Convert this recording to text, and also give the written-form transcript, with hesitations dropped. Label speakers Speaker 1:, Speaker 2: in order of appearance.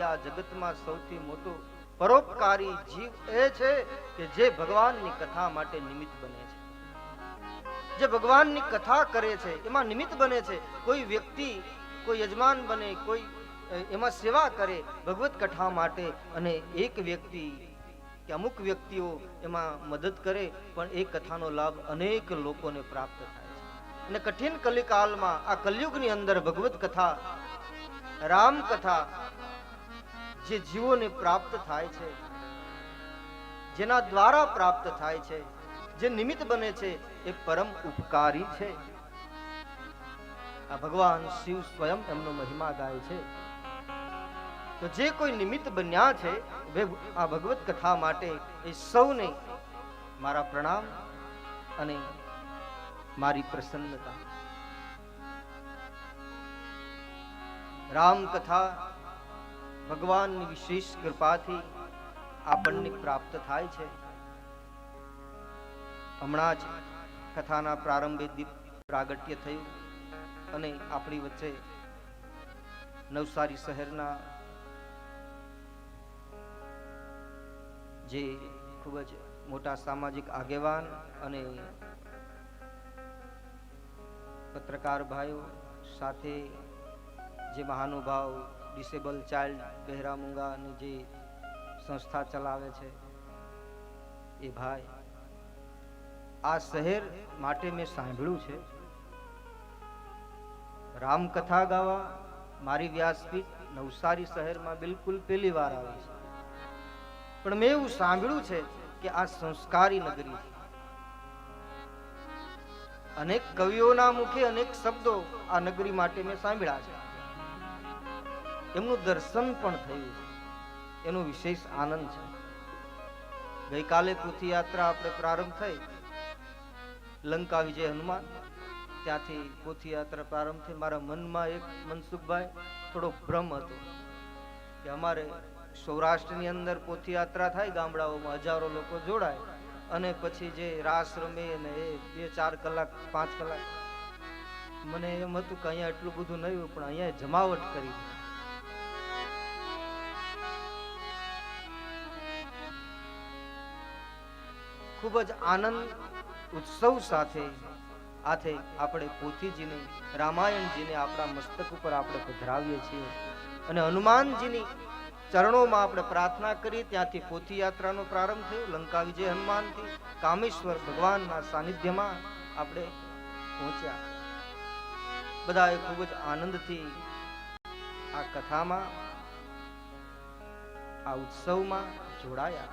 Speaker 1: બાકી આ જગતમાં સૌથી મોટો પરોપકારી જીવ એ છે કે જે ભગવાનની કથા માટે નિમિત્ત બને છે, જે ભગવાનની કથા કરે છે એમાં નિમિત્ત બને છે. કોઈ વ્યક્તિ કોઈ યજમાન બને, કોઈ એમાં સેવા કરે ભગવત કથા માટે, અને એક વ્યક્તિ કે અમુક વ્યક્તિઓ એમાં મદદ કરે, પણ એ કથાનો લાભ અનેક લોકોને પ્રાપ્ત થાય છે. અને કઠિન કલિકાલમાં આ કલયુગની અંદર ભગવત કથા, રામ કથા જે જીવોને પ્રાપ્ત થાય છે, જેના દ્વારા પ્રાપ્ત થાય છે, જે નિમિત્ત બને છે, એ પરમ ઉપકારી છે. આ ભગવાન શિવ સ્વયં એમનો મહિમા ગાય છે. તો જે કોઈ નિમિત્ત બન્યા છે આ ભગવત કથા માટે, એ સૌને મારા પ્રણામ અને મારી પ્રસન્નતા. રામ કથા ભગવાનની વિશેષ કૃપાથી આપણને પ્રાપ્ત થાય છે. હમણાં જ કથાના પ્રારંભે દીપ પ્રાગટ્ય થયું અને આપણી વચ્ચે નવસારી શહેરના જે ખૂબ જ મોટા સામાજિક આગેવાન અને પત્રકાર ભાઈઓ સાથે જે મહાનુભાવ ડિસેબલ ચાઇલ્ડ બહેરા મૂંગાની જે સંસ્થા ચલાવે છે એ ભાઈ, આ શહેર માટે મેં સાંભળ્યું છે રામકથા ગાવા મારી વ્યાસપીઠ નવસારી શહેરમાં બિલકુલ પહેલી વાર આવી છે. પણ મેં એવું સાંભળ્યું છે કે આ સંસ્કારી નગરી છે. અનેક કવિઓના મુખે અનેક શબ્દો આ નગરી માટે મેં સાંભળ્યા છે. એમનું દર્શન પણ થયું છે, એનો વિશેષ આનંદ છે. ગઈકાલે પોથીયાત્રા આપણે પ્રારંભ થઈ, લંકા વિજય હનુમાન, ત્યાંથી પોથીયાત્રા પ્રારંભ થઈ. મારા મનમાં એક મનસુખભાઈ થોડો ભ્રમ હતો કે અમારે સૌરાષ્ટ્રની અંદર પોથીયાત્રા થાય, ગામડાઓમાં હજારો લોકો જોડાય અને પછી જે રાસ રમે ને એ 2-4 કલાક 5 કલાક, મને એમ હતું કે અહીંયા એટલું બધું નહીં હોય, પણ અહીંયા જમાવટ કરી. ખૂબ જ આનંદ ઉત્સવ સાથે આથે આપણે પોથીજીને, રામાયણજીને આપણા મસ્તક ઉપર આપણે પધરાવીએ છીએ અને હનુમાનજીની ચરણોમાં આપણે પ્રાર્થના કરી. ત્યાંથી પોથી યાત્રાનો પ્રારંભ થયો. લંકા વિજય હનુમાનથી કામેશ્વર ભગવાનના સાનિધ્યમાં આપણે પહોંચ્યા. બધાએ ખૂબ જ આનંદથી આ કથામાં, આ ઉત્સવમાં જોડાયા.